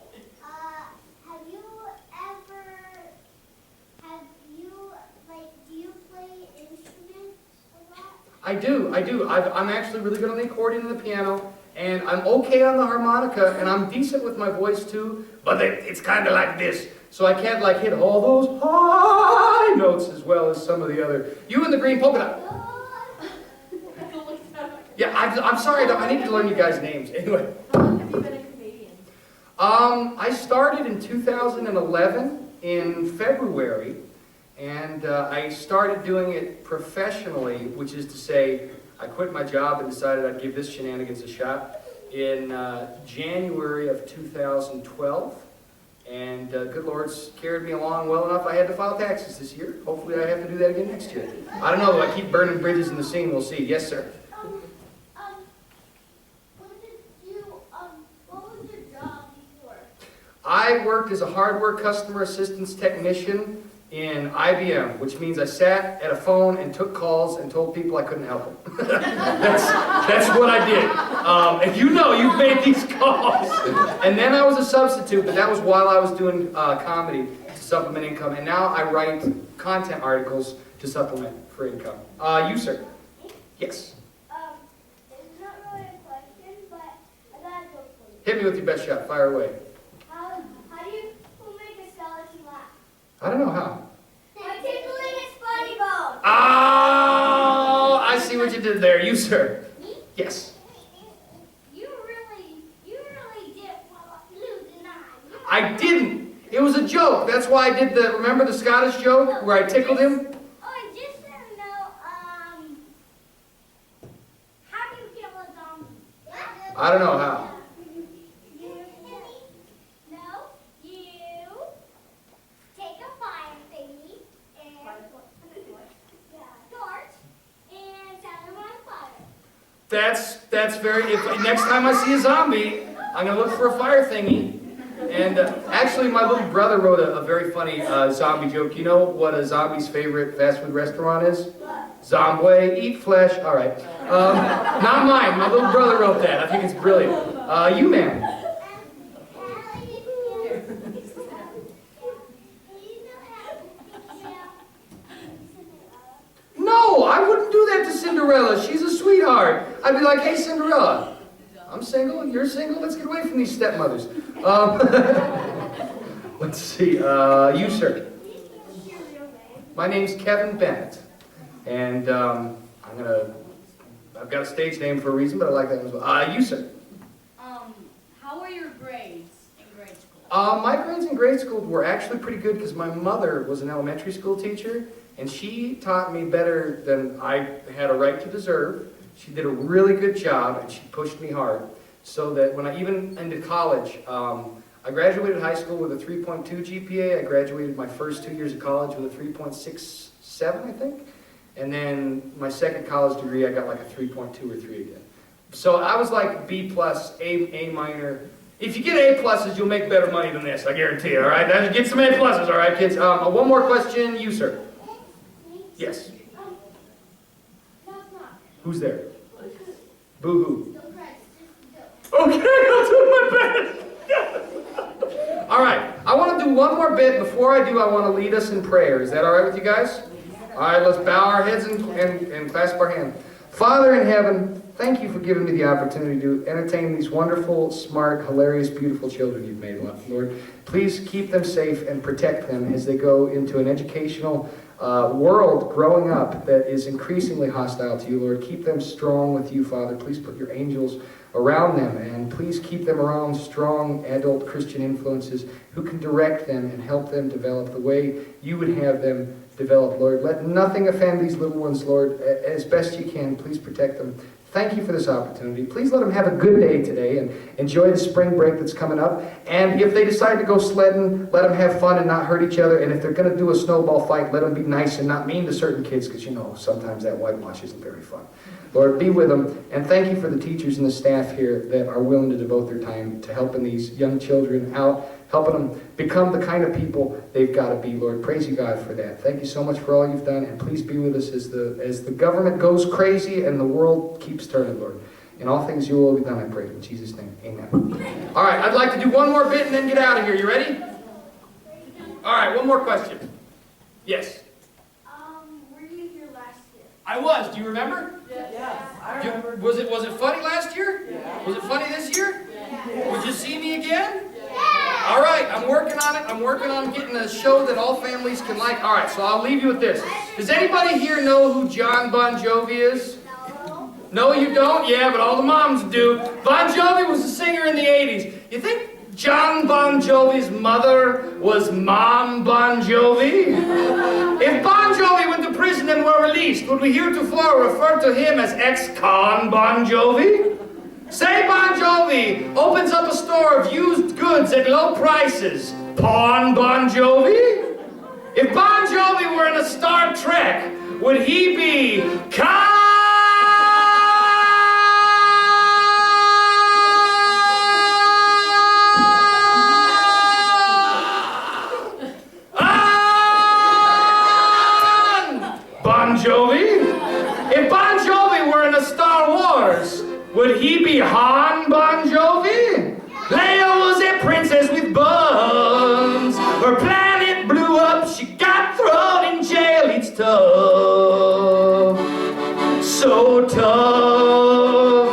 do you play instruments a lot? I do. I'm actually really good on the accordion and the piano, and I'm okay on the harmonica, and I'm decent with my voice too, but it's kind of like this. So I can't like hit all those high notes as well as some of the other. You in the green polka dot. Yeah, I'm sorry, I need to learn you guys' names. Anyway. How long have you been a comedian? I started in 2011 in February, and I started doing it professionally, which is to say, I quit my job and decided I'd give this shenanigans a shot in January of 2012. And good Lord's carried me along well enough. I had to file taxes this year. Hopefully I have to do that again next year. I don't know, I keep burning bridges in the scene. We'll see. Yes, sir. What was your job before? I worked as a hardware customer assistance technician in IBM, which means I sat at a phone and took calls and told people I couldn't help them. that's what I did. And you know, you've made these calls. And then I was a substitute, but that was while I was doing comedy to supplement income. And now I write content articles to supplement for income. You, sir? Yes. It's not really a question, but I got a joke for you. Hit me with your best shot. Fire away. Who make a skeleton laugh? I don't know how. By tickling its funny bone. Oh, I see what you did there. You, sir? Me? Yes. You really did lose an eye. I didn't. It was a joke. That's why I did remember the Scottish joke where I tickled him? Oh, I just want to know, how do you kill a zombie? I don't know how. No, you take a fire thingy and torch and set them on fire. That's very. Next time I see a zombie, I'm gonna look for a fire thingy. And actually, my little brother wrote a very funny zombie joke. You know what a zombie's favorite fast food restaurant is? Zombie, eat flesh. All right. Not mine. My little brother wrote that. I think it's brilliant. You, ma'am. No, I wouldn't do that to Cinderella. She's a sweetheart. I'd be like, hey, Cinderella, I'm single, you're single, let's get away from these stepmothers. Let's see, you, sir. My name's Kevin Bennett, and I've got a stage name for a reason, but I like that one as well. You, sir. How were your grades in grade school? My grades in grade school were actually pretty good because my mother was an elementary school teacher, and she taught me better than I had a right to deserve. She did a really good job, and she pushed me hard. So that when I even ended college, I graduated high school with a 3.2 GPA. I graduated my first 2 years of college with a 3.67, I think. And then my second college degree, I got like a 3.2 or 3 again. So I was like B plus, A minor. If you get A pluses, you'll make better money than this, I guarantee you, all right? Get some A pluses, all right, kids? One more question, you, sir. Yes. No, it's not. Who's there? Boo-hoo. No credits, just a joke. Okay, I'll do my best. All right, I want to do one more bit. Before I do, I want to lead us in prayer. Is that all right with you guys? All right, let's bow our heads and clasp our hands. Father in heaven, thank you for giving me the opportunity to entertain these wonderful, smart, hilarious, beautiful children you've made, Lord. Please keep them safe and protect them as they go into an educational world growing up that is increasingly hostile to you, Lord. Keep them strong with you, Father. Please put your angels around them, and please keep them around strong adult Christian influences who can direct them and help them develop the way you would have them develop, Lord. Let nothing offend these little ones, Lord. As best you can, please protect them. Thank you for this opportunity. Please let them have a good day today and enjoy the spring break that's coming up. And if they decide to go sledding, let them have fun and not hurt each other. And if they're going to do a snowball fight, let them be nice and not mean to certain kids, because you know sometimes that whitewash isn't very fun. Lord, be with them. And thank you for the teachers and the staff here that are willing to devote their time to helping these young children out, helping them become the kind of people they've got to be, Lord. Praise you, God, for that. Thank you so much for all you've done, and please be with us as the government goes crazy and the world keeps turning, Lord. In all things your will be done, I pray. In Jesus' name, amen. All right, I'd like to do one more bit and then get out of here. You ready? All right, one more question. Yes? Were you here last year? I was. Do you remember? Yes, I remember. Was it funny last year? Yeah. Was it funny this year? Yeah. Would you see me again? All right, I'm working on it. I'm working on getting a show that all families can like. All right, so I'll leave you with this. Does anybody here know who John Bon Jovi is? No, you don't? Yeah, but all the moms do. Bon Jovi was a singer in the 80s. You think John Bon Jovi's mother was Mom Bon Jovi? If Bon Jovi went to prison and were released, would we heretofore refer to him as ex-con Bon Jovi? Say Bon Jovi opens up a store of used goods at low prices. Pawn Bon Jovi? If Bon Jovi were in a Star Trek, would he be Khan? Bon Jovi? If Bon Jovi were in a Star Wars, would he be Han Bon Jovi? Leia was a princess with buns. Her planet blew up, she got thrown in jail. It's tough, so tough.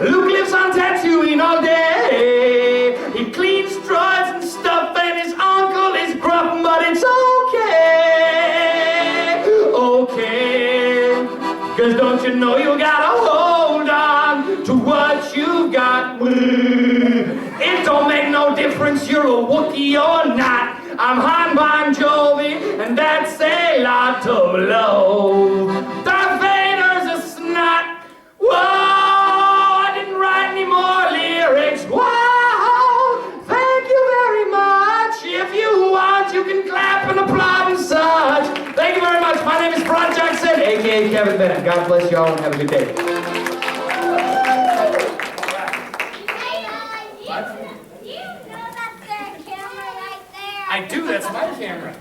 Luke lives on Tatooine all day. He cleans droids and stuff, and his uncle is gruff, but it's okay, okay. 'Cause don't you know you gotta hold on to what you got? It don't make no difference you're a Wookiee or not. I'm Han Bon Jovi, and that's a lot of love. Darth Vader's a snot. Whoa, I didn't write any more lyrics. Wow, thank you very much. If you want, you can clap and applaud and such. Thank you very much. My name is Brad Jackson, a.k.a. Kevin Bennett. God bless you all and have a good day. I do, that's my camera.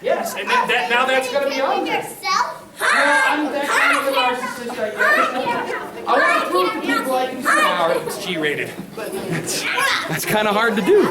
Yes, and now that's going to be on there. Yourself? I'm that kind of a narcissist, I guess. I want to prove to people I can see. It's G-rated. That's kind of hard to do.